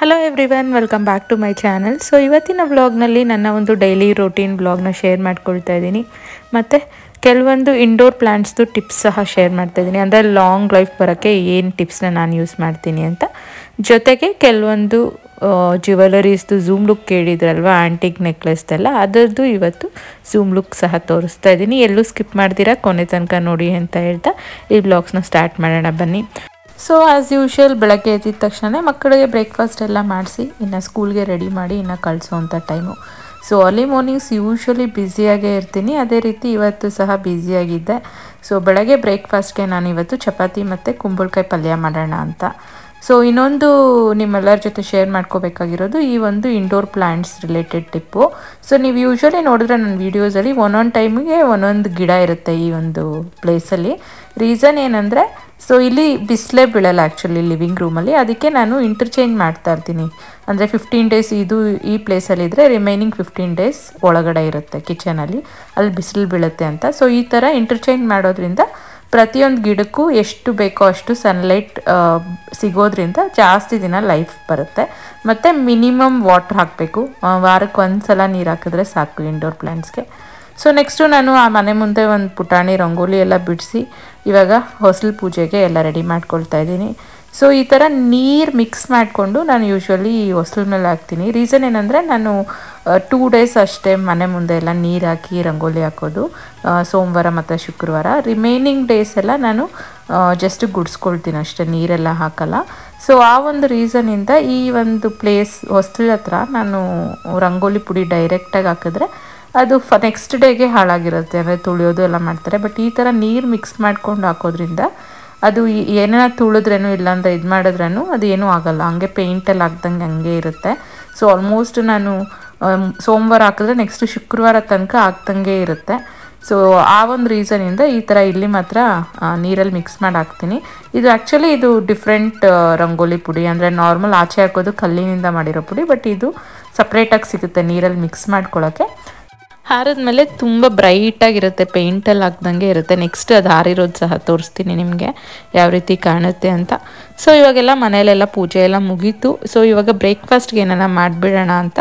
Hello everyone, welcome back to my channel. So ಇವತ್ತಿನ ವ್ಲಾಗ್ನಲ್ಲಿ ನನ್ನ ಒಂದು ಡೈಲಿ ರೂಟೀನ್ ವ್ಲಾಗ್ನ ಶೇರ್ ಮಾಡ್ಕೊಳ್ತಾ ಇದ್ದೀನಿ. ಮತ್ತು ಕೆಲವೊಂದು ಇಂಡೋರ್ ಪ್ಲ್ಯಾಂಟ್ಸ್ದು ಟಿಪ್ಸ್ ಸಹ ಶೇರ್ ಮಾಡ್ತಾ ಇದ್ದೀನಿ. ಅಂದರೆ ಲಾಂಗ್ ಲೈಫ್ ಬರೋಕ್ಕೆ ಏನು ಟಿಪ್ಸ್ನ ನಾನು ಯೂಸ್ ಮಾಡ್ತೀನಿ ಅಂತ. ಜೊತೆಗೆ ಕೆಲವೊಂದು ಜ್ಯುವೆಲರೀಸ್ದು ಝೂಮ್ ಲುಕ್ ಕೇಳಿದ್ರಲ್ವ, ಆ್ಯಂಟಿಕ್ ನೆಕ್ಲೆಸ್ದೆಲ್ಲ, ಅದರದ್ದು ಇವತ್ತು ಝೂಮ್ ಲುಕ್ ಸಹ ತೋರಿಸ್ತಾ ಇದ್ದೀನಿ. ಎಲ್ಲೂ ಸ್ಕಿಪ್ ಮಾಡ್ತೀರಾ, ಕೊನೆ ತನಕ ನೋಡಿ ಅಂತ ಹೇಳ್ತಾ ಈ ವ್ಲಾಗ್ಸ್ನ ಸ್ಟಾರ್ಟ್ ಮಾಡೋಣ ಬನ್ನಿ. ಸೊ ಆ್ಯಸ್ ಯೂಶ್ವಲ್ ಬೆಳಗ್ಗೆ ಎದ್ದಿದ ತಕ್ಷಣ ಮಕ್ಕಳಿಗೆ ಬ್ರೇಕ್ಫಾಸ್ಟ್ ಎಲ್ಲ ಮಾಡಿಸಿ ಇನ್ನು ಸ್ಕೂಲ್ಗೆ ರೆಡಿ ಮಾಡಿ ಇನ್ನು ಕಳಿಸೋವಂಥ time. So early mornings usually ಬ್ಯುಸಿಯಾಗೇ ಇರ್ತೀನಿ. ಅದೇ ರೀತಿ ಇವತ್ತು ಸಹ ಬ್ಯುಸಿಯಾಗಿದ್ದೆ. ಸೊ ಬೆಳಗ್ಗೆ ಬ್ರೇಕ್ಫಾಸ್ಟ್ಗೆ ನಾನು ಇವತ್ತು ಚಪಾತಿ ಮತ್ತು ಕುಂಬಳಕಾಯಿ ಪಲ್ಯ ಮಾಡೋಣ ಅಂತ. ಸೊ ಇನ್ನೊಂದು ನಿಮ್ಮೆಲ್ಲರ ಜೊತೆ ಶೇರ್ ಮಾಡ್ಕೋಬೇಕಾಗಿರೋದು ಈ ಒಂದು indoor plants related Tipu. So ನೀವು ಯೂಶ್ವಲಿ ನೋಡಿದ್ರೆ ನನ್ನ ವೀಡಿಯೋಸಲ್ಲಿ ಒಂದೊಂದು ಟೈಮಿಗೆ ಒಂದೊಂದು ಗಿಡ ಇರುತ್ತೆ ಈ ಒಂದು ಪ್ಲೇಸಲ್ಲಿ. ರೀಸನ್ ಏನಂದರೆ, ಸೊ ಇಲ್ಲಿ ಬಿಸಿಲೇ ಬೀಳಲ್ಲ ಆ್ಯಕ್ಚುಲಿ ಲಿವಿಂಗ್ ರೂಮಲ್ಲಿ. ಅದಕ್ಕೆ ನಾನು ಇಂಟರ್ಚೇಂಜ್ ಮಾಡ್ತಾ ಇರ್ತೀನಿ. ಅಂದರೆ 15 ಡೇಸ್ ಇದು ಈ ಪ್ಲೇಸಲ್ಲಿದ್ದರೆ ರಿಮೈನಿಂಗ್ 15 ಡೇಸ್ ಒಳಗಡೆ ಇರುತ್ತೆ ಕಿಚನಲ್ಲಿ, ಅಲ್ಲಿ ಬಿಸಿಲು ಬೀಳುತ್ತೆ ಅಂತ. ಸೊ ಈ ಥರ ಇಂಟರ್ಚೇಂಜ್ ಮಾಡೋದ್ರಿಂದ ಪ್ರತಿಯೊಂದು ಗಿಡಕ್ಕೂ ಎಷ್ಟು ಬೇಕೋ ಅಷ್ಟು ಸನ್ಲೈಟ್ ಸಿಗೋದ್ರಿಂದ ಜಾಸ್ತಿ ದಿನ ಲೈಫ್ ಬರುತ್ತೆ. ಮತ್ತು ಮಿನಿಮಮ್ ವಾಟ್ರ್ ಹಾಕಬೇಕು, ವಾರಕ್ಕೆ ಒಂದು ಸಲ ನೀರು ಹಾಕಿದ್ರೆ ಸಾಕು ಇಂಡೋರ್ ಪ್ಲ್ಯಾಂಟ್ಸ್ಗೆ. ಸೊ ನೆಕ್ಸ್ಟು ನಾನು ಆ ಮನೆ ಮುಂದೆ ಒಂದು ಪುಟಾಣಿ ರಂಗೋಲಿ ಎಲ್ಲ ಬಿಡಿಸಿ ಇವಾಗ ಹೊಸಲು ಪೂಜೆಗೆ ಎಲ್ಲ ರೆಡಿ ಮಾಡ್ಕೊಳ್ತಾ ಇದ್ದೀನಿ. ಸೊ ಈ ಥರ ನೀರು ಮಿಕ್ಸ್ ಮಾಡಿಕೊಂಡು ನಾನು ಯೂಶ್ವಲಿ ಹೊಸಲ ಮೇಲೆ ಹಾಕ್ತೀನಿ. ರೀಸನ್ ಏನಂದರೆ, ನಾನು 2 ಡೇಸ್ ಅಷ್ಟೇ ಮನೆ ಮುಂದೆ ಎಲ್ಲ ನೀರು ಹಾಕಿ ರಂಗೋಲಿ ಹಾಕೋದು, ಸೋಮವಾರ ಮತ್ತು ಶುಕ್ರವಾರ. ರಿಮೈನಿಂಗ್ ಡೇಸ್ ಎಲ್ಲ ನಾನು ಜಸ್ಟ್ ಗುಡಿಸ್ಕೊಳ್ತೀನಿ ಅಷ್ಟೇ, ನೀರೆಲ್ಲ ಹಾಕಲ್ಲ. ಸೊ ಆ ಒಂದು ರೀಸನಿಂದ ಈ ಒಂದು ಪ್ಲೇಸ್ ಹೊಸಲ ಹತ್ರ ನಾನು ರಂಗೋಲಿ ಪುಡಿ ಡೈರೆಕ್ಟಾಗಿ ಹಾಕಿದ್ರೆ ಅದು ನೆಕ್ಸ್ಟ್ ಡೇಗೆ ಹಾಳಾಗಿರುತ್ತೆ, ಅಂದರೆ ತುಳಿಯೋದು ಎಲ್ಲ ಮಾಡ್ತಾರೆ. ಬಟ್ ಈ ಥರ ನೀರು ಮಿಕ್ಸ್ ಮಾಡ್ಕೊಂಡು ಹಾಕೋದ್ರಿಂದ ಅದು ಏನಾರ ತುಳಿದ್ರೇನು ಇಲ್ಲಾಂದರೆ ಇದು ಮಾಡಿದ್ರೂ ಅದು ಏನೂ ಆಗೋಲ್ಲ, ಹಂಗೆ ಪೇಂಟಲ್ಲಿ ಹಾಕ್ದಂಗೆ ಹಂಗೆ ಇರುತ್ತೆ. ಸೊ ಆಲ್ಮೋಸ್ಟ್ ನಾನು ಸೋಮವಾರ ಹಾಕಿದ್ರೆ ನೆಕ್ಸ್ಟ್ ಶುಕ್ರವಾರ ತನಕ ಹಾಕ್ದಂಗೆ ಇರುತ್ತೆ. ಸೊ ಆ ಒಂದು ರೀಸನಿಂದ ಈ ಥರ ಇಲ್ಲಿ ಮಾತ್ರ ನೀರಲ್ಲಿ ಮಿಕ್ಸ್ ಮಾಡಿ ಹಾಕ್ತೀನಿ. ಇದು ಆ್ಯಕ್ಚುಲಿ ಇದು ಡಿಫ್ರೆಂಟ್ ರಂಗೋಲಿ ಪುಡಿ, ಅಂದರೆ ನಾರ್ಮಲ್ ಆಚೆ ಹಾಕೋದು ಕಲ್ಲಿನಿಂದ ಮಾಡಿರೋ ಪುಡಿ, ಬಟ್ ಇದು ಸಪ್ರೇಟಾಗಿ ಸಿಗುತ್ತೆ ನೀರಲ್ಲಿ ಮಿಕ್ಸ್ ಮಾಡ್ಕೊಳ್ಳೋಕ್ಕೆ. ಹಾರಿದ್ಮೇಲೆ ತುಂಬ ಬ್ರೈಟಾಗಿರುತ್ತೆ, ಪೇಂಟಲ್ಲಿ ಹಾಕ್ದಂಗೆ ಇರುತ್ತೆ. ನೆಕ್ಸ್ಟ್ ಅದು ಹಾರಿರೋದು ಸಹ ತೋರಿಸ್ತೀನಿ ನಿಮಗೆ ಯಾವ ರೀತಿ ಕಾಣುತ್ತೆ ಅಂತ. ಸೊ ಇವಾಗೆಲ್ಲ ಮನೆಯಲ್ಲೆಲ್ಲ ಪೂಜೆ ಎಲ್ಲ ಮುಗೀತು. ಸೊ ಇವಾಗ ಬ್ರೇಕ್ಫಾಸ್ಟ್ಗೆ ಏನಾರ ಮಾಡಿಬಿಡೋಣ ಅಂತ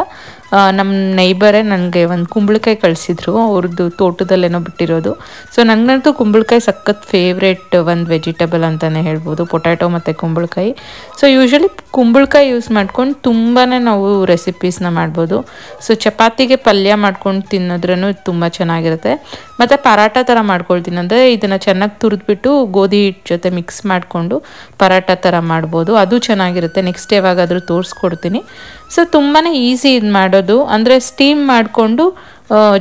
ನಮ್ಮ ನೈಬರೇ ನನಗೆ ಒಂದು ಕುಂಬಳಕಾಯಿ ಕಳಿಸಿದ್ರು, ಅವ್ರದ್ದು ತೋಟದಲ್ಲೇನೋ ಬಿಟ್ಟಿರೋದು. ಸೊ ನನಗಂತೂ ಕುಂಬಳಕಾಯಿ ಸಖತ್ ಫೇವ್ರೇಟ್ ಒಂದು ವೆಜಿಟೇಬಲ್ ಅಂತಲೇ ಹೇಳ್ಬೋದು, ಪೊಟ್ಯಾಟೊ ಮತ್ತು ಕುಂಬಳಕಾಯಿ. ಸೊ ಯೂಶ್ವಲಿ ಕುಂಬಳಕಾಯಿ ಯೂಸ್ ಮಾಡ್ಕೊಂಡು ತುಂಬಾ ನಾವು ರೆಸಿಪೀಸ್ನ ಮಾಡ್ಬೋದು. ಸೊ ಚಪಾತಿಗೆ ಪಲ್ಯ ಮಾಡ್ಕೊಂಡು ತಿನ್ನೋದ್ರೂ ತುಂಬ ಚೆನ್ನಾಗಿರುತ್ತೆ. ಮತ್ತು ಪರಾಟ ಥರ ಮಾಡ್ಕೊಳ್ತೀನಿ, ಅಂದರೆ ಇದನ್ನು ಚೆನ್ನಾಗಿ ತುರಿದ್ಬಿಟ್ಟು ಗೋಧಿ ಹಿಟ್ಟು ಜೊತೆ ಮಿಕ್ಸ್ ಮಾಡಿಕೊಂಡು ಪರಾಟ ಥರ ಮಾಡ್ಬೋದು, ಅದು ಚೆನ್ನಾಗಿರುತ್ತೆ. ನೆಕ್ಸ್ಟ್ ಯಾವಾಗಾದರೂ ತೋರಿಸ್ಕೊಡ್ತೀನಿ. ಸೊ ತುಂಬಾ ಈಸಿ ಇದು ಮಾಡೋದು, ಅಂದರೆ ಸ್ಟೀಮ್ ಮಾಡಿಕೊಂಡು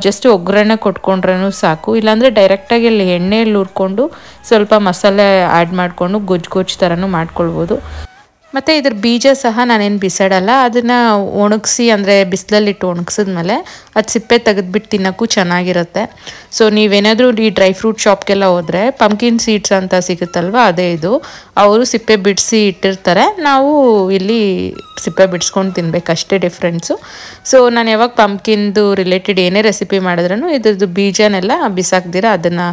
ಜಸ್ಟ್ ಒಗ್ಗರಣೆ ಕೊಟ್ಕೊಂಡ್ರೂ ಸಾಕು. ಇಲ್ಲಾಂದರೆ ಡೈರೆಕ್ಟಾಗಿ ಅಲ್ಲಿ ಎಣ್ಣೆಯಲ್ಲಿ ಹುರ್ಕೊಂಡು ಸ್ವಲ್ಪ ಮಸಾಲೆ ಆ್ಯಡ್ ಮಾಡಿಕೊಂಡು ಗೊಜ್ಜು ಥರನೂ ಮಾಡ್ಕೊಳ್ಬೋದು. ಮತ್ತು ಇದ್ರ ಬೀಜ ಸಹ ನಾನೇನು ಬಿಸಾಡಲ್ಲ, ಅದನ್ನು ಒಣಗಿಸಿ, ಅಂದರೆ ಬಿಸಿಲಲ್ಲಿಟ್ಟು ಒಣಗಿಸಿದ್ಮೇಲೆ ಅದು ಸಿಪ್ಪೆ ತೆಗೆದ್ಬಿಟ್ಟು ತಿನ್ನೋಕ್ಕೂ ಚೆನ್ನಾಗಿರುತ್ತೆ. ಸೊ ನೀವೇನಾದರೂ ಈ ಡ್ರೈ ಫ್ರೂಟ್ ಶಾಪ್ಗೆಲ್ಲ ಹೋದರೆ ಪಂಪ್ಕಿನ್ ಸೀಡ್ಸ್ ಅಂತ ಸಿಗುತ್ತಲ್ವ, ಅದೇ ಇದು. ಅವರು ಸಿಪ್ಪೆ ಬಿಡಿಸಿ ಇಟ್ಟಿರ್ತಾರೆ, ನಾವು ಇಲ್ಲಿ ಸಿಪ್ಪೆ ಬಿಡಿಸ್ಕೊಂಡು ತಿನ್ಬೇಕು, ಅಷ್ಟೇ ಡಿಫ್ರೆನ್ಸು. ಸೊ ನಾನು ಯಾವಾಗ ಪಂಪ್ಕಿನ್ದು ರಿಲೇಟೆಡ್ ಏನೇ ರೆಸಿಪಿ ಮಾಡಿದ್ರೂ ಇದ್ರದ್ದು ಬೀಜನೆಲ್ಲ ಬಿಸಾಕ್ದಿರ ಅದನ್ನು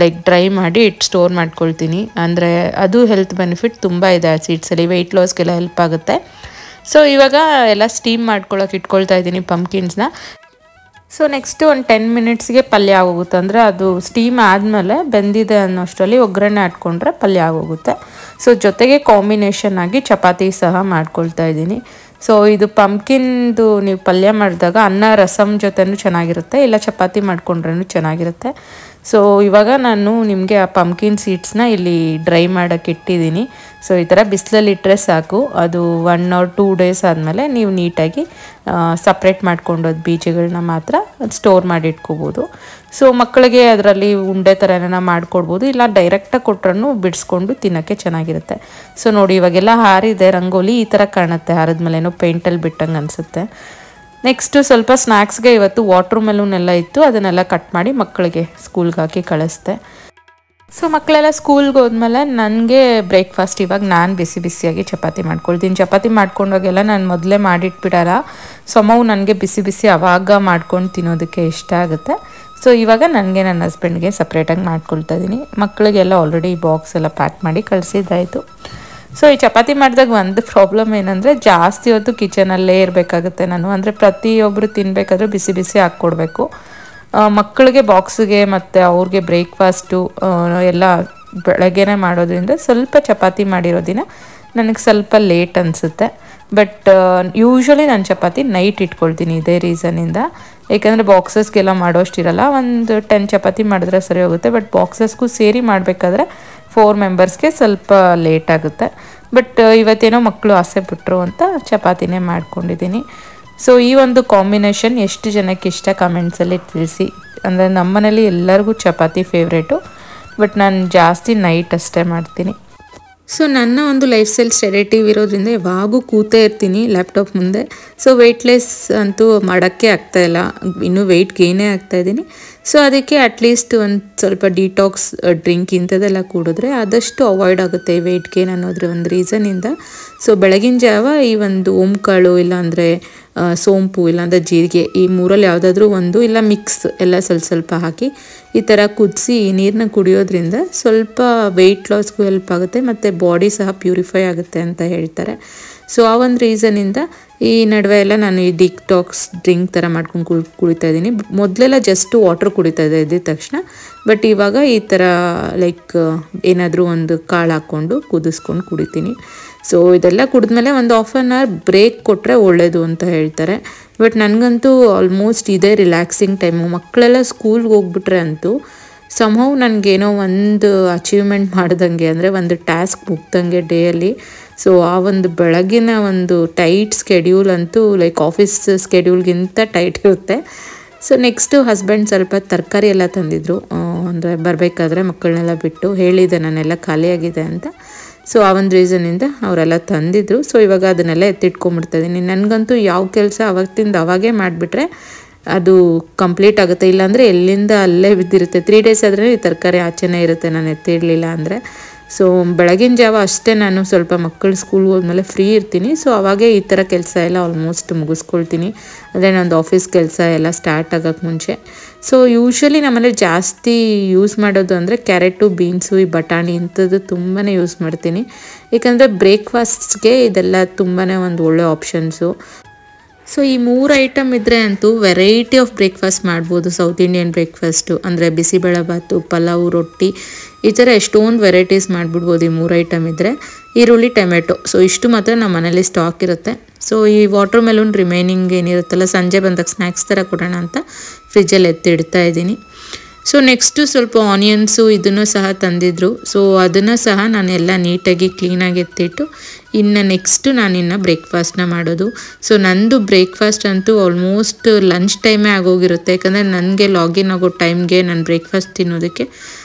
ಲೈಕ್ ಡ್ರೈ ಮಾಡಿ ಸ್ಟೋರ್ ಮಾಡ್ಕೊಳ್ತೀನಿ. ಅಂದರೆ ಅದು ಹೆಲ್ತ್ ಬೆನಿಫಿಟ್ ತುಂಬ ಇದೆ ಆ ಸೀಡ್ಸಲ್ಲಿ, ವೆಯ್ಟ್ ಲಾಸ್ಗೆಲ್ಲ ಹೆಲ್ಪ್ ಆಗುತ್ತೆ. ಸೊ ಇವಾಗ ಎಲ್ಲ ಸ್ಟೀಮ್ ಮಾಡ್ಕೊಳ್ಳೋಕೆ ಇಟ್ಕೊಳ್ತಾ ಇದ್ದೀನಿ ಪಂಪ್ಕಿನ್ಸ್ನ. ಸೊ ನೆಕ್ಸ್ಟು ಒಂದು 10 ಮಿನಿಟ್ಸ್ಗೆ ಪಲ್ಯ ಆಗೋಗುತ್ತೆ, ಅಂದರೆ ಅದು ಸ್ಟೀಮ್ ಆದಮೇಲೆ ಬೆಂದಿದೆ ಅನ್ನೋಷ್ಟರಲ್ಲಿ ಒಗ್ಗರಣೆ ಹಾಕ್ಕೊಂಡ್ರೆ ಪಲ್ಯ ಆಗೋಗುತ್ತೆ. ಸೊ ಜೊತೆಗೆ ಕಾಂಬಿನೇಷನ್ ಆಗಿ ಚಪಾತಿ ಸಹ ಮಾಡ್ಕೊಳ್ತಾ ಇದ್ದೀನಿ. ಸೊ ಇದು ಪಂಪ್ಕಿನ್ದು ನೀವು ಪಲ್ಯ ಮಾಡಿದಾಗ ಅನ್ನ ರಸಮ್ ಜೊತೆನೂ ಚೆನ್ನಾಗಿರುತ್ತೆ, ಇಲ್ಲ ಚಪಾತಿ ಮಾಡ್ಕೊಂಡ್ರೂ ಚೆನ್ನಾಗಿರುತ್ತೆ. ಸೊ ಇವಾಗ ನಾನು ನಿಮಗೆ ಆ ಪಂಪ್ಕಿನ್ ಸೀಡ್ಸ್ನ ಇಲ್ಲಿ ಡ್ರೈ ಮಾಡೋಕ್ಕೆ ಇಟ್ಟಿದ್ದೀನಿ. ಸೊ ಈ ಥರ ಬಿಸಿಲಲ್ಲಿ ಇಟ್ಟರೆ ಸಾಕು, ಅದು 1 or 2 ಡೇಸ್ ಆದಮೇಲೆ ನೀವು ನೀಟಾಗಿ ಸಪ್ರೇಟ್ ಮಾಡ್ಕೊಂಡೋದು ಬೀಜಗಳನ್ನ ಮಾತ್ರ ಸ್ಟೋರ್ ಮಾಡಿ ಇಟ್ಕೋಬೋದು. ಸೊ ಮಕ್ಕಳಿಗೆ ಅದರಲ್ಲಿ ಉಂಡೆ ಥರ ಏನಾರ ಮಾಡಿಕೊಡ್ಬೋದು, ಇಲ್ಲ ಡೈರೆಕ್ಟಾಗಿ ಕೊಟ್ರೂ ಬಿಡಿಸ್ಕೊಂಡು ತಿನ್ನೋಕ್ಕೆ ಚೆನ್ನಾಗಿರುತ್ತೆ. ಸೊ ನೋಡಿ ಇವಾಗೆಲ್ಲ ಹಾರಿದೆ ರಂಗೋಲಿ, ಈ ಥರ ಕಾಣುತ್ತೆ ಹಾರಿದ್ಮೇಲೆ, ಏನೋ ಪೇಂಟಲ್ಲಿ ಬಿಟ್ಟಂಗೆ ಅನಿಸುತ್ತೆ. ನೆಕ್ಸ್ಟು ಸ್ವಲ್ಪ ಸ್ನ್ಯಾಕ್ಸ್ಗೆ ಇವತ್ತು ವಾಟರ್ ಮೆಲೂನ್ ಎಲ್ಲ ಇತ್ತು, ಅದನ್ನೆಲ್ಲ ಕಟ್ ಮಾಡಿ ಮಕ್ಕಳಿಗೆ ಸ್ಕೂಲ್ಗೆ ಹಾಕಿ ಕಳಿಸ್ದೆ. ಸೊ ಮಕ್ಕಳೆಲ್ಲ ಸ್ಕೂಲ್ಗೆ ಹೋದ್ಮೇಲೆ ನನಗೆ ಬ್ರೇಕ್ಫಾಸ್ಟ್ ಇವಾಗ ನಾನು ಬಿಸಿಯಾಗಿ ಚಪಾತಿ ಮಾಡ್ಕೊಳ್ತೀನಿ. ಚಪಾತಿ ಮಾಡ್ಕೊಂಡಾಗೆಲ್ಲ ನಾನು ಮೊದಲೇ ಮಾಡಿಟ್ಬಿಡಲ್ಲ, ಸೊಮವು ನನಗೆ ಬಿಸಿ ಆವಾಗ ಮಾಡ್ಕೊಂಡು ತಿನ್ನೋದಕ್ಕೆ ಇಷ್ಟ ಆಗುತ್ತೆ. ಸೊ ಇವಾಗ ನನಗೆ ನನ್ನ ಹಸ್ಬೆಂಡ್ಗೆ ಸಪ್ರೇಟಾಗಿ ಮಾಡ್ಕೊಳ್ತಾ ಇದ್ದೀನಿ. ಮಕ್ಕಳಿಗೆಲ್ಲ ಆಲ್ರೆಡಿ ಬಾಕ್ಸ್ ಎಲ್ಲ ಪ್ಯಾಕ್ ಮಾಡಿ ಕಳಿಸಿದ್ದಾಯಿತು. ಸೊ ಈ ಚಪಾತಿ ಮಾಡಿದಾಗ ಒಂದು ಪ್ರಾಬ್ಲಮ್ ಏನಂದರೆ ಜಾಸ್ತಿ ಹೊತ್ತು ಕಿಚನಲ್ಲೇ ಇರಬೇಕಾಗುತ್ತೆ ನಾನು. ಅಂದರೆ ಪ್ರತಿಯೊಬ್ಬರು ತಿನ್ನಬೇಕಾದ್ರೆ ಬಿಸಿ ಬಿಸಿ ಹಾಕ್ಕೊಡ್ಬೇಕು. ಮಕ್ಕಳಿಗೆ ಬಾಕ್ಸಿಗೆ ಮತ್ತು ಅವ್ರಿಗೆ ಬ್ರೇಕ್ಫಾಸ್ಟು ಎಲ್ಲ ಬೆಳಗ್ಗೆನೇ ಮಾಡೋದ್ರಿಂದ ಸ್ವಲ್ಪ ಚಪಾತಿ ಮಾಡಿರೋ ದಿನ ನನಗೆ ಸ್ವಲ್ಪ ಲೇಟ್ ಅನಿಸುತ್ತೆ. ಬಟ್ ಯೂಶ್ವಲಿ ನಾನು ಚಪಾತಿ ನೈಟ್ ಇಟ್ಕೊಳ್ತೀನಿ ಇದೇ ರೀಸನಿಂದ. ಏಕೆಂದರೆ ಬಾಕ್ಸಸ್ಗೆಲ್ಲ ಮಾಡೋಷ್ಟಿರಲ್ಲ, ಒಂದು 10 ಚಪಾತಿ ಮಾಡಿದ್ರೆ ಸರಿ ಹೋಗುತ್ತೆ. ಬಟ್ ಬಾಕ್ಸಸ್ಗೂ ಸೇರಿ ಮಾಡಬೇಕಾದ್ರೆ 4 ಮೆಂಬರ್ಸ್ಗೆ ಸ್ವಲ್ಪ ಲೇಟ್ ಆಗುತ್ತೆ. ಬಟ್ ಇವತ್ತೇನೋ ಮಕ್ಕಳು ಆಸೆ ಬಿಟ್ಟರು ಅಂತ ಚಪಾತಿನೇ ಮಾಡ್ಕೊಂಡಿದ್ದೀನಿ. ಸೊ ಈ ಒಂದು ಕಾಂಬಿನೇಷನ್ ಎಷ್ಟು ಜನಕ್ಕೆ ಇಷ್ಟ ಕಮೆಂಟ್ಸಲ್ಲಿ ತಿಳಿಸಿ. ಅಂದರೆ ನಮ್ಮನೇಲಿ ಎಲ್ಲರಿಗೂ ಚಪಾತಿ ಫೇವ್ರೇಟು, ಬಟ್ ನಾನು ಜಾಸ್ತಿ ನೈಟ್ ಅಷ್ಟೇ ಮಾಡ್ತೀನಿ. ಸೊ ನನ್ನ ಒಂದು ಲೈಫ್ ಸ್ಟೈಲ್ ಸ್ಟೆರೇಟಿವ್ ಇರೋದ್ರಿಂದ ಯಾವಾಗೂ ಕೂತೇ ಇರ್ತೀನಿ ಲ್ಯಾಪ್ಟಾಪ್ ಮುಂದೆ. ಸೊ ವೆಯ್ಟ್ಲೆಸ್ ಅಂತೂ ಮಾಡೋಕ್ಕೆ ಆಗ್ತಾಯಿಲ್ಲ, ಇನ್ನೂ ವೆಯ್ಟ್ ಗೇನೇ ಆಗ್ತಾಯಿದ್ದೀನಿ. ಸೊ ಅದಕ್ಕೆ ಅಟ್ಲೀಸ್ಟ್ ಒಂದು ಸ್ವಲ್ಪ ಡಿಟಾಕ್ಸ್ ಡ್ರಿಂಕ್ ಇಂಥದ್ದೆಲ್ಲ ಕುಡಿದ್ರೆ ಆದಷ್ಟು ಅವಾಯ್ಡ್ ಆಗುತ್ತೆ ವೆಯ್ಟ್ ಗೇನ್ ಅನ್ನೋದ್ರ ಒಂದು ರೀಸನಿಂದ. ಸೊ ಬೆಳಗಿನ ಜಾವ ಈ ಒಂದು ಓಂಕಾಳು ಇಲ್ಲಾಂದರೆ ಸೋಂಪು ಇಲ್ಲಾಂದರೆ ಜೀರಿಗೆ ಈ ಮೂರಲ್ಲಿ ಯಾವುದಾದ್ರೂ ಒಂದು ಇಲ್ಲ ಮಿಕ್ಸ್ ಎಲ್ಲ ಸ್ವಲ್ಪ ಹಾಕಿ ಈ ಥರ ಕುದಿಸಿ ನೀರನ್ನ ಕುಡಿಯೋದ್ರಿಂದ ಸ್ವಲ್ಪ ವೆಯ್ಟ್ ಲಾಸ್ಗೂ ಹೆಲ್ಪ್ ಆಗುತ್ತೆ ಮತ್ತು ಬಾಡಿ ಸಹ ಪ್ಯೂರಿಫೈ ಆಗುತ್ತೆ ಅಂತ ಹೇಳ್ತಾರೆ. ಸೊ ಆ ಒಂದು ರೀಸನಿಂದ ಈ ನಡುವೆ ಎಲ್ಲ ನಾನು ಈ ಡಿಟಾಕ್ಸ್ ಡ್ರಿಂಕ್ ಥರ ಮಾಡ್ಕೊಂಡು ಕುಡಿತಾ ಇದ್ದೀನಿ. ಮೊದಲೆಲ್ಲ ಜಸ್ಟ್ ವಾಟರ್ ಕುಡಿತಾ ಇದ್ದಿದ್ದ ತಕ್ಷಣ, ಬಟ್ ಇವಾಗ ಈ ಥರ ಲೈಕ್ ಏನಾದರೂ ಒಂದು ಕಾಳು ಹಾಕ್ಕೊಂಡು ಕುದಿಸ್ಕೊಂಡು ಕುಡಿತೀನಿ. ಸೊ ಇದೆಲ್ಲ ಕುಡಿದ್ಮೇಲೆ ಒಂದು ½ ಆನ್ ಅವರ್ ಬ್ರೇಕ್ ಕೊಟ್ಟರೆ ಒಳ್ಳೆಯದು ಅಂತ ಹೇಳ್ತಾರೆ. ಬಟ್ ನನಗಂತೂ ಆಲ್ಮೋಸ್ಟ್ ಇದೇ ರಿಲ್ಯಾಕ್ಸಿಂಗ್ ಟೈಮು. ಮಕ್ಕಳೆಲ್ಲ ಸ್ಕೂಲ್ಗೆ ಹೋಗ್ಬಿಟ್ರೆ ಅಂತೂ ಸಮ್ಹೌ ನನಗೇನೋ ಒಂದು ಅಚೀವ್ಮೆಂಟ್ ಮಾಡ್ದಂಗೆ, ಅಂದರೆ ಒಂದು ಟಾಸ್ಕ್ ಮುಗ್ದಂಗೆ ಡೇಯಲ್ಲಿ. ಸೊ ಆ ಒಂದು ಬೆಳಗಿನ ಒಂದು ಟೈಟ್ ಸ್ಕೆಡ್ಯೂಲ್ ಅಂತೂ ಲೈಕ್ ಆಫೀಸ್ ಸ್ಕೆಡ್ಯೂಲ್ಗಿಂತ ಟೈಟ್ ಇರುತ್ತೆ. ಸೊ ನೆಕ್ಸ್ಟು ಹಸ್ಬೆಂಡ್ ಸ್ವಲ್ಪ ತರಕಾರಿ ಎಲ್ಲ ತಂದಿದ್ರು, ಅಂದರೆ ಬರಬೇಕಾದ್ರೆ ಮಕ್ಕಳನ್ನೆಲ್ಲ ಬಿಟ್ಟು ಹೇಳಿದೆ ನಾನೆಲ್ಲ ಖಾಲಿಯಾಗಿದೆ ಅಂತ. ಸೊ ಆ ಒಂದು ರೀಸನಿಂದ ಅವರೆಲ್ಲ ತಂದಿದ್ರು. ಸೊ ಇವಾಗ ಅದನ್ನೆಲ್ಲ ಎತ್ತಿಟ್ಕೊಂಡ್ಬಿಡ್ತಾಯಿದ್ದೀನಿ. ನನಗಂತೂ ಯಾವ ಕೆಲಸ ಅವತ್ತಿಂದ ಅವಾಗೇ ಮಾಡಿಬಿಟ್ರೆ ಅದು ಕಂಪ್ಲೀಟ್ ಆಗುತ್ತೆ. ಇಲ್ಲಾಂದರೆ ಎಲ್ಲಿಂದ ಅಲ್ಲೇ ಬಿದ್ದಿರುತ್ತೆ. 3 ಡೇಸ್ ಆದರೆ ಈ ತರಕಾರಿ ಆಚೆನೇ ಇರುತ್ತೆ ನಾನು ಎತ್ತಿಡಲಿಲ್ಲ ಅಂದರೆ. ಸೊ ಬೆಳಗಿನ ಜಾವ ಅಷ್ಟೇ ನಾನು ಸ್ವಲ್ಪ ಮಕ್ಕಳು ಸ್ಕೂಲ್ಗೆ ಹೋದ್ಮೇಲೆ ಫ್ರೀ ಇರ್ತೀನಿ. ಸೊ ಅವಾಗೇ ಈ ಥರ ಕೆಲಸ ಎಲ್ಲ ಆಲ್ಮೋಸ್ಟ್ ಮುಗಿಸ್ಕೊಳ್ತೀನಿ. ಅಂದರೆ ನಂದು ಆಫೀಸ್ ಕೆಲಸ ಎಲ್ಲ ಸ್ಟಾರ್ಟ್ ಆಗೋಕ್ಕೆ ಮುಂಚೆ. ಸೊ ಯೂಶ್ವಲಿ ನಮ್ಮಲ್ಲಿ ಜಾಸ್ತಿ ಯೂಸ್ ಮಾಡೋದು ಅಂದರೆ ಕ್ಯಾರೆಟು, ಬೀನ್ಸು, ಈ ಬಟಾಣಿ ಇಂಥದ್ದು ತುಂಬಾ ಯೂಸ್ ಮಾಡ್ತೀನಿ. ಏಕೆಂದರೆ ಬ್ರೇಕ್ಫಾಸ್ಟ್ಗೆ ಇದೆಲ್ಲ ತುಂಬಾ ಒಂದು ಒಳ್ಳೆ ಆಪ್ಷನ್ಸು. ಸೊ ಈ 3 ಐಟಮ್ ಇದ್ದರೆ ಅಂತೂ ವೆರೈಟಿ ಆಫ್ ಬ್ರೇಕ್ಫಾಸ್ಟ್ ಮಾಡ್ಬೋದು. ಸೌತ್ ಇಂಡಿಯನ್ ಬ್ರೇಕ್ಫಾಸ್ಟು ಅಂದರೆ ಬಿಸಿಬೇಳೆಬಾತು, ಪಲಾವು, ರೊಟ್ಟಿ, ಈ ಥರ ಎಷ್ಟೊಂದು ವೆರೈಟೀಸ್ ಮಾಡಿಬಿಡ್ಬೋದು ಈ 3 ಐಟಮ್ ಇದ್ದರೆ. ಈರುಳ್ಳಿ, ಟೊಮೆಟೊ, ಸೊ ಇಷ್ಟು ಮಾತ್ರ ನಮ್ಮ ಮನೇಲಿ ಸ್ಟಾಕ್ ಇರುತ್ತೆ. ಸೊ ಈ ವಾಟರ್ ಮೆಲೂನ್ ರಿಮೈನಿಂಗ್ ಏನಿರುತ್ತಲ್ಲ ಸಂಜೆ ಬಂದಾಗ ಸ್ನ್ಯಾಕ್ಸ್ ಥರ ಕೊಡೋಣ ಅಂತ ಫ್ರಿಜ್ಜಲ್ಲಿ ಎತ್ತಿಡ್ತಾ ಇದ್ದೀನಿ. ಸೊ ನೆಕ್ಸ್ಟು ಸ್ವಲ್ಪ ಆನಿಯನ್ಸು ಇದನ್ನು ಸಹ ತಂದಿದ್ರು. ಸೊ ಅದನ್ನು ಸಹ ನಾನೆಲ್ಲ ನೀಟಾಗಿ ಕ್ಲೀನಾಗಿ ಎತ್ತಿಟ್ಟು ಇನ್ನು ನೆಕ್ಸ್ಟು ನಾನಿನ್ನು ಬ್ರೇಕ್ಫಾಸ್ಟ್ನ ಮಾಡೋದು. ಸೊ ನಂದು ಬ್ರೇಕ್ಫಾಸ್ಟ್ ಅಂತೂ ಆಲ್ಮೋಸ್ಟ್ ಲಂಚ್ ಟೈಮೇ ಆಗೋಗಿರುತ್ತೆ. ಯಾಕಂದರೆ ನನಗೆ ಲಾಗಿನ್ ಆಗೋ ಟೈಮ್ಗೆ ನಾನು ಬ್ರೇಕ್ಫಾಸ್ಟ್ ತಿನ್ನೋದಕ್ಕೆ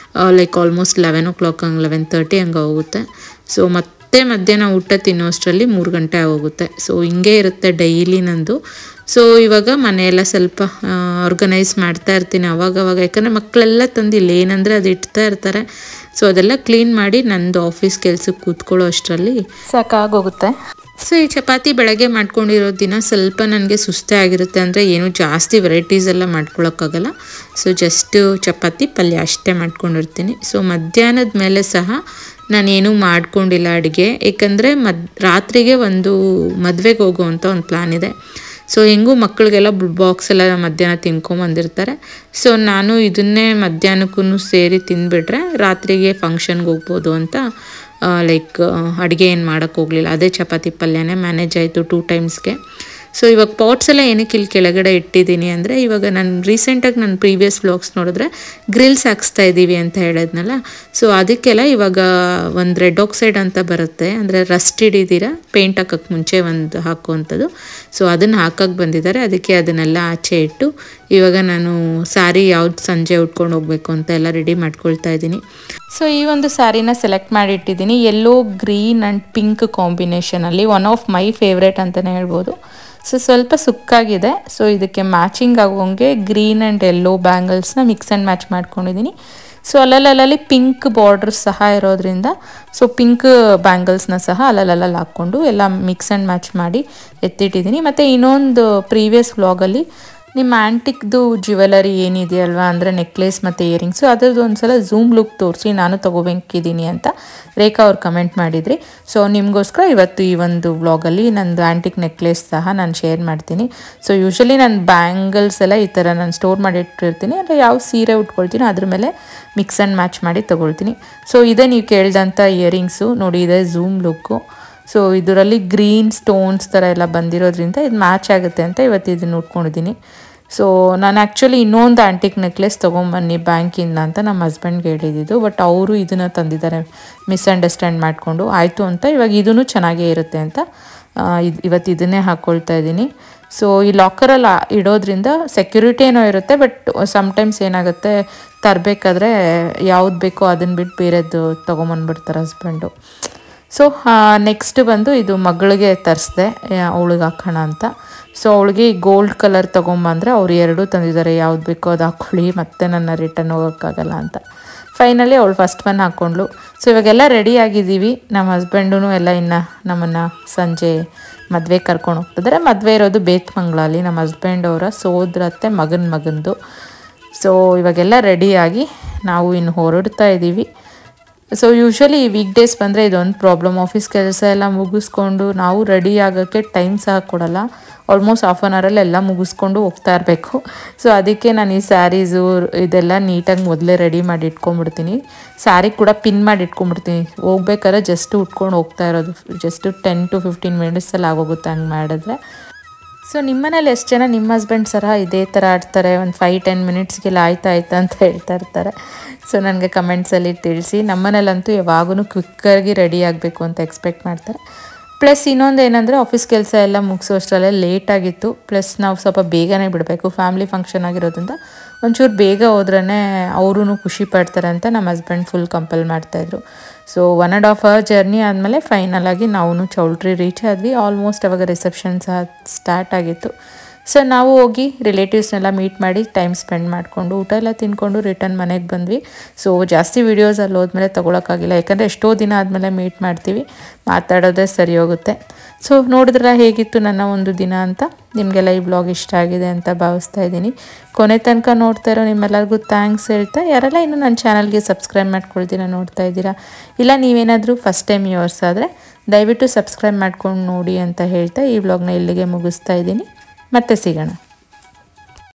ಲೈಕ್ ಆಲ್ಮೋಸ್ಟ್ 11 o'clock ಹಂಗೆ 11:30 ಹಂಗೆ ಹೋಗುತ್ತೆ. ಸೊ ಮತ್ತೆ ಮಧ್ಯಾಹ್ನ ಊಟ ತಿನ್ನೋಷ್ಟರಲ್ಲಿ 3 ಗಂಟೆ ಆಗೋಗುತ್ತೆ. ಸೊ ಹಿಂಗೆ ಇರುತ್ತೆ ಡೈಲಿ ನಂದು. ಸೊ ಇವಾಗ ಮನೆಯೆಲ್ಲ ಸ್ವಲ್ಪ ಆರ್ಗನೈಸ್ ಮಾಡ್ತಾ ಇರ್ತೀನಿ ಅವಾಗವಾಗ. ಯಾಕಂದರೆ ಮಕ್ಕಳೆಲ್ಲ ತಂದು ಇಲ್ಲಿ ಏನಂದರೆ ಅದು ಇಡ್ತಾ ಇರ್ತಾರೆ. ಸೊ ಅದೆಲ್ಲ ಕ್ಲೀನ್ ಮಾಡಿ ನಂದು ಆಫೀಸ್ ಕೆಲಸಕ್ಕೆ ಕೂತ್ಕೊಳ್ಳೋ ಅಷ್ಟರಲ್ಲಿ ಸಾಕಾಗೋಗುತ್ತೆ. ಸೊ ಈ ಚಪಾತಿ ಬೆಳಗ್ಗೆ ಮಾಡ್ಕೊಂಡಿರೋ ದಿನ ಸ್ವಲ್ಪ ನನಗೆ ಸುಸ್ತೇ ಆಗಿರುತ್ತೆ. ಅಂದರೆ ಏನು ಜಾಸ್ತಿ ವೆರೈಟೀಸ್ ಎಲ್ಲ ಮಾಡ್ಕೊಳಕ್ಕಾಗಲ್ಲ. ಸೊ ಜಸ್ಟು ಚಪಾತಿ ಪಲ್ಯ ಅಷ್ಟೇ ಮಾಡ್ಕೊಂಡಿರ್ತೀನಿ. ಸೊ ಮಧ್ಯಾಹ್ನದ ಮೇಲೆ ಸಹ ನಾನೇನು ಮಾಡ್ಕೊಂಡಿಲ್ಲ ಅಡುಗೆ. ಏಕೆಂದರೆ ರಾತ್ರಿಗೆ ಒಂದು ಮದುವೆಗೆ ಹೋಗುವಂಥ ಒಂದು ಪ್ಲ್ಯಾನ್ ಇದೆ. ಸೊ ಹೆಂಗೂ ಮಕ್ಕಳಿಗೆಲ್ಲ ಬಾಕ್ಸ್ ಎಲ್ಲ ಮಧ್ಯಾಹ್ನ ತಿನ್ಕೊಂಬಂದಿರ್ತಾರೆ. ಸೊ ನಾನು ಇದನ್ನೇ ಮಧ್ಯಾಹ್ನಕ್ಕೂ ಸೇರಿ ತಿಂದುಬಿಟ್ರೆ ರಾತ್ರಿಗೆ ಫಂಕ್ಷನ್ಗೆ ಹೋಗ್ಬೋದು ಅಂತ ಲೈಕ್ ಅಡುಗೆ ಏನು ಮಾಡೋಕ್ಕೆ ಹೋಗಲಿಲ್ಲ. ಅದೇ ಚಪಾತಿ ಪಲ್ಯನೇ ಮ್ಯಾನೇಜ್ ಆಯಿತು 2 ಟೈಮ್ಸ್ಗೆ. ಸೊ ಇವಾಗ ಪಾಟ್ಸ್ ಎಲ್ಲ ಏನಕ್ಕೆ ಇಲ್ಲಿ ಕೆಳಗಡೆ ಇಟ್ಟಿದ್ದೀನಿ ಅಂದರೆ ಇವಾಗ ನಾನು ರೀಸೆಂಟಾಗಿ ನನ್ನ ಪ್ರೀವಿಯಸ್ ವ್ಲಾಗ್ಸ್ ನೋಡಿದ್ರೆ ಗ್ರಿಲ್ಸ್ ಹಾಕ್ಸ್ತಾ ಇದ್ದೀವಿ ಅಂತ ಹೇಳಿದ್ನಲ್ಲ. ಸೊ ಅದಕ್ಕೆಲ್ಲ ಇವಾಗ ಒಂದು ರೆಡ್ ಆಕ್ಸೈಡ್ ಅಂತ ಬರುತ್ತೆ, ಅಂದರೆ ರಸ್ಟ್ ಹಿಡಿದಿರ ಪೇಂಟ್ ಹಾಕೋಕ್ಕೆ ಮುಂಚೆ ಒಂದು ಹಾಕುವಂಥದ್ದು. ಸೊ ಅದನ್ನು ಹಾಕೋಕ್ಕೆ ಬಂದಿದ್ದಾರೆ. ಅದಕ್ಕೆ ಅದನ್ನೆಲ್ಲ ಆಚೆ ಇಟ್ಟು ಇವಾಗ ನಾನು ಸ್ಯಾರಿ ಯಾವ್ದು ಸಂಜೆ ಉಟ್ಕೊಂಡು ಹೋಗಬೇಕು ಅಂತ ಎಲ್ಲ ರೆಡಿ ಮಾಡ್ಕೊಳ್ತಾ ಇದ್ದೀನಿ. ಸೊ ಈ ಒಂದು ಸ್ಯಾರಿನ ಸೆಲೆಕ್ಟ್ ಮಾಡಿಟ್ಟಿದ್ದೀನಿ. ಯೆಲ್ಲೋ, ಗ್ರೀನ್ ಆ್ಯಂಡ್ ಪಿಂಕ್ ಕಾಂಬಿನೇಷನಲ್ಲಿ ಒನ್ ಆಫ್ ಮೈ ಫೇವ್ರೇಟ್ ಅಂತಲೇ ಹೇಳ್ಬೋದು. ಸೊ ಸ್ವಲ್ಪ ಸುಕ್ಕಾಗಿದೆ. ಸೊ ಇದಕ್ಕೆ ಮ್ಯಾಚಿಂಗ್ ಆಗೋಂಗೆ ಗ್ರೀನ್ ಆ್ಯಂಡ್ ಯೆಲ್ಲೋ ಬ್ಯಾಂಗಲ್ಸ್ನ ಮಿಕ್ಸ್ ಆ್ಯಂಡ್ ಮ್ಯಾಚ್ ಮಾಡ್ಕೊಂಡಿದ್ದೀನಿ. ಸೊ ಅಲ್ಲಲ್ಲಿ ಪಿಂಕ್ ಬಾರ್ಡರ್ ಸಹ ಇರೋದ್ರಿಂದ ಸೊ ಪಿಂಕ್ ಬ್ಯಾಂಗಲ್ಸ್ನ ಸಹ ಅಲ್ಲಲ್ಲಿ ಹಾಕ್ಕೊಂಡು ಎಲ್ಲ ಮಿಕ್ಸ್ ಆ್ಯಂಡ್ ಮ್ಯಾಚ್ ಮಾಡಿ ಎತ್ತಿಟ್ಟಿದ್ದೀನಿ. ಮತ್ತು ಇನ್ನೊಂದು ಪ್ರೀವಿಯಸ್ ವ್ಲಾಗಲ್ಲಿ ನಿಮ್ಮ ಆ್ಯಂಟಿಕ್ದು ಜ್ಯುವೆಲರಿ ಏನಿದೆಯಲ್ವಾ ಅಂದರೆ ನೆಕ್ಲೆಸ್ ಮತ್ತು ಇಯರಿಂಗ್ಸು ಅದರದ್ದು ಒಂದು ಸಲ ಝೂಮ್ ಲುಕ್ ತೋರಿಸಿ ನಾನು ತೊಗೋಬೇಕಿದ್ದೀನಿ ಅಂತ ರೇಖಾ ಅವ್ರು ಕಮೆಂಟ್ ಮಾಡಿದ್ರಿ. ಸೊ ನಿಮಗೋಸ್ಕರ ಇವತ್ತು ಈ ಒಂದು ವ್ಲಾಗಲ್ಲಿ ನಂದು ಆ್ಯಂಟಿಕ್ ನೆಕ್ಲೆಸ್ ಸಹ ನಾನು ಶೇರ್ ಮಾಡ್ತೀನಿ. ಸೊ ಯೂಶ್ವಲಿ ನಾನು ಬ್ಯಾಂಗಲ್ಸ್ ಎಲ್ಲ ಈ ಥರ ನಾನು ಸ್ಟೋರ್ ಮಾಡಿಟ್ಟಿರ್ತೀನಿ, ಅಂದರೆ ಯಾವ ಸೀರೆ ಉಟ್ಕೊಳ್ತೀನೋ ಅದ್ರ ಮೇಲೆ ಮಿಕ್ಸ್ ಆ್ಯಂಡ್ ಮ್ಯಾಚ್ ಮಾಡಿ ತೊಗೊಳ್ತೀನಿ. ಸೊ ಇದೇ ನೀವು ಕೇಳ್ದಂಥ ಇಯರಿಂಗ್ಸು ನೋಡಿ, ಇದೆ ಝೂಮ್ ಲುಕ್ಕು. ಸೊ ಇದರಲ್ಲಿ ಗ್ರೀನ್ ಸ್ಟೋನ್ಸ್ ಥರ ಎಲ್ಲ ಬಂದಿರೋದ್ರಿಂದ ಇದು ಮ್ಯಾಚ್ ಆಗುತ್ತೆ ಅಂತ ಇವತ್ತು ಇದನ್ನು ಉಟ್ಕೊಂಡಿದ್ದೀನಿ. ಸೊ ನಾನು ಆ್ಯಕ್ಚುಲಿ ಇನ್ನೊಂದು ಆ್ಯಂಟಿಕ್ ನೆಕ್ಲೆಸ್ ತೊಗೊಂಬನ್ನಿ ಬ್ಯಾಂಕಿಂದ ಅಂತ ನಮ್ಮ ಹಸ್ಬೆಂಡ್ಗೆ ಹೇಳಿದ್ದು, ಬಟ್ ಅವರು ಇದನ್ನು ತಂದಿದ್ದಾರೆ ಮಿಸ್ಅಂಡರ್ಸ್ಟ್ಯಾಂಡ್ ಮಾಡಿಕೊಂಡು. ಆಯಿತು ಅಂತ ಇವಾಗ ಇದೂ ಚೆನ್ನಾಗೇ ಇರುತ್ತೆ ಅಂತ ಇವತ್ತು ಇದನ್ನೇ ಹಾಕ್ಕೊಳ್ತಾ ಇದ್ದೀನಿ. ಸೊ ಈ ಲಾಕರಲ್ಲಿ ಇಡೋದ್ರಿಂದ ಸೆಕ್ಯೂರಿಟಿ ಏನೋ ಇರುತ್ತೆ, ಬಟ್ ಸಮ್ಟೈಮ್ಸ್ ಏನಾಗುತ್ತೆ ತರಬೇಕಾದ್ರೆ ಯಾವ್ದು ಬೇಕೋ ಅದನ್ನು ಬಿಟ್ಟು ಬೇರೆದು ತೊಗೊಂಬಂದ್ಬಿಡ್ತಾರೆ ಹಸ್ಬೆಂಡು. ಸೊ ನೆಕ್ಸ್ಟ್ ಬಂದು ಇದು ಮಗಳಿಗೆ ತರಿಸ್ದೆ ಅವಳಿಗೆ ಹಾಕೋಣ ಅಂತ. ಸೊ ಅವಳಿಗೆ ಗೋಲ್ಡ್ ಕಲರ್ ತೊಗೊಂಬಂದರೆ ಅವ್ರು ಎರಡೂ ತಂದಿದ್ದಾರೆ, ಯಾವ್ದು ಬೇಕೋ ಅದು ಹಾಕ್ಕೊಳ್ಳಿ, ಮತ್ತೆ ನನ್ನ ರಿಟರ್ನ್ ಹೋಗೋಕ್ಕಾಗಲ್ಲ ಅಂತ. ಫೈನಲಿ ಅವಳು ಫಸ್ಟ್ ಒನ್ ಹಾಕ್ಕೊಂಡ್ಳು. ಸೊ ಇವಾಗೆಲ್ಲ ರೆಡಿ ಆಗಿದ್ದೀವಿ. ನಮ್ಮ ಹಸ್ಬೆಂಡೂ ಎಲ್ಲ ಇನ್ನು ನಮ್ಮನ್ನು ಸಂಜೆ ಮದುವೆ ಕರ್ಕೊಂಡು ಹೋಗ್ತಿದ್ದಾರೆ. ಮದುವೆ ಇರೋದು ಬೇತ್ಮಂಗ್ಲಲ್ಲಿ, ನಮ್ಮ ಹಸ್ಬೆಂಡ್ ಅವರ ಸೋದರತ್ತೆ ಮಗಂದು. ಸೊ ಇವಾಗೆಲ್ಲ ರೆಡಿಯಾಗಿ ನಾವು ಇನ್ನು ಹೊರಡ್ತಾ ಇದ್ದೀವಿ. ಸೊ ಯೂಶ್ವಲಿ ಈ ವೀಕ್ ಡೇಸ್ ಬಂದರೆ ಇದೊಂದು ಪ್ರಾಬ್ಲಮ್, ಆಫೀಸ್ ಕೆಲಸ ಎಲ್ಲ ಮುಗಿಸ್ಕೊಂಡು ನಾವು ರೆಡಿ ಆಗೋಕ್ಕೆ ಟೈಮ್ ಸಹ ಕೊಡಲ್ಲ. ಆಲ್ಮೋಸ್ಟ್ ಹಾಫ್ ಆನ್ ಅವರಲ್ಲಿ ಎಲ್ಲ ಮುಗಿಸ್ಕೊಂಡು ಹೋಗ್ತಾ ಇರಬೇಕು. ಸೊ ಅದಕ್ಕೆ ನಾನು ಈ ಸ್ಯಾರೀಸು ಇದೆಲ್ಲ ನೀಟಾಗಿ ಮೊದಲೇ ರೆಡಿ ಮಾಡಿ ಇಟ್ಕೊಂಡ್ಬಿಡ್ತೀನಿ. ಸ್ಯಾರಿ ಕೂಡ ಪಿನ್ ಮಾಡಿ ಇಟ್ಕೊಂಡ್ಬಿಡ್ತೀನಿ, ಹೋಗ್ಬೇಕಾದ್ರೆ ಜಸ್ಟ್ ಉಟ್ಕೊಂಡು ಹೋಗ್ತಾ ಇರೋದು. ಜಸ್ಟ್ 10 to 15 ಮಿನಿಟ್ಸಲ್ಲಿ ಆಗೋಗುತ್ತೆ ಹಂಗೆ ಮಾಡಿದ್ರೆ. ಸೊ ನಿಮ್ಮನೇಲಿ ಎಷ್ಟು ಜನ ನಿಮ್ಮ ಹಸ್ಬೆಂಡ್ ಸಹ ಇದೇ ಥರ ಆಡ್ತಾರೆ, ಒಂದು 5-10 ಮಿನಿಟ್ಸ್ಗೆಲ್ಲ ಆಯ್ತಾ ಅಂತ ಹೇಳ್ತಾ ಇರ್ತಾರೆ. ಸೊ ನನಗೆ ಕಮೆಂಟ್ಸಲ್ಲಿ ತಿಳಿಸಿ. ನಮ್ಮನೇಲಂತೂ ಯಾವಾಗೂ ಕ್ವಿಕ್ಕಾಗಿ ರೆಡಿ ಆಗಬೇಕು ಅಂತ ಎಕ್ಸ್ಪೆಕ್ಟ್ ಮಾಡ್ತಾರೆ. ಪ್ಲಸ್ ಇನ್ನೊಂದು ಏನಂದರೆ ಆಫೀಸ್ ಕೆಲಸ ಎಲ್ಲ ಮುಗಿಸೋ ಅಷ್ಟರಲ್ಲೇ ಲೇಟಾಗಿತ್ತು. ಪ್ಲಸ್ ನಾವು ಸ್ವಲ್ಪ ಬೇಗನೆ ಬಿಡಬೇಕು, ಫ್ಯಾಮಿಲಿ ಫಂಕ್ಷನ್ ಆಗಿರೋದ್ರಿಂದ ಒಂಚೂರು ಬೇಗ ಹೋದ್ರೇ ಅವರೂ ಖುಷಿ ಪಡ್ತಾರೆ ಅಂತ ನಮ್ಮ ಹಸ್ಬೆಂಡ್ ಫುಲ್ ಕಂಪಲ್ ಮಾಡ್ತಾಯಿದ್ರು. ಸೊ 1.5 hour ಜರ್ನಿ ಆದಮೇಲೆ ಫೈನಲಾಗಿ ನಾವು ಚೌಲ್ಟ್ರಿ ರೀಚ್ ಆದ್ವಿ. ಆಲ್ಮೋಸ್ಟ್ ಅವಾಗ ರಿಸೆಪ್ಷನ್ ಸಹ ಸ್ಟಾರ್ಟ್ ಆಗಿತ್ತು. ಸೊ ನಾವು ಹೋಗಿ ರಿಲೇಟಿವ್ಸ್ನೆಲ್ಲ ಮೀಟ್ ಮಾಡಿ ಟೈಮ್ ಸ್ಪೆಂಡ್ ಮಾಡಿಕೊಂಡು ಊಟ ಎಲ್ಲ ತಿನ್ಕೊಂಡು ರಿಟರ್ನ್ ಮನೆಗೆ ಬಂದ್ವಿ. ಸೊ ಜಾಸ್ತಿ ವೀಡಿಯೋಸ್ ಅಲ್ಲಿ ಹೋದ್ಮೇಲೆ ತೊಗೊಳಕ್ಕಾಗಿಲ್ಲ, ಯಾಕಂದರೆ ಎಷ್ಟೋ ದಿನ ಆದಮೇಲೆ ಮೀಟ್ ಮಾಡ್ತೀವಿ, ಮಾತಾಡೋದೇ ಸರಿ ಹೋಗುತ್ತೆ. ಸೊ ನೋಡಿದ್ರೆ ಹೇಗಿತ್ತು ನನ್ನ ಒಂದು ದಿನ ಅಂತ. ನಿಮಗೆಲ್ಲ ಈ ಬ್ಲಾಗ್ ಇಷ್ಟ ಆಗಿದೆ ಅಂತ ಭಾವಿಸ್ತಾ ಇದ್ದೀನಿ. ಕೊನೆ ತನಕ ನೋಡ್ತಾ ಇರೋ ನಿಮ್ಮೆಲ್ಲರಿಗೂ ಥ್ಯಾಂಕ್ಸ್ ಹೇಳ್ತಾ, ಯಾರೆಲ್ಲ ಇನ್ನೂ ನನ್ನ ಚಾನಲ್ಗೆ ಸಬ್ಸ್ಕ್ರೈಬ್ ಮಾಡ್ಕೊಳ್ತೀರಾ ನೋಡ್ತಾ ಇದ್ದೀರಾ, ಇಲ್ಲ ನೀವೇನಾದರೂ ಫಸ್ಟ್ ಟೈಮ್ ವ್ಯೂವರ್ಸ್ ಆದರೆ ದಯವಿಟ್ಟು ಸಬ್ಸ್ಕ್ರೈಬ್ ಮಾಡ್ಕೊಂಡು ನೋಡಿ ಅಂತ ಹೇಳ್ತಾ ಈ ಬ್ಲಾಗ್ನ ಇಲ್ಲಿಗೆ ಮುಗಿಸ್ತಾ ಇದ್ದೀನಿ. ಮತ್ತೆ ಸಿಗೋಣ.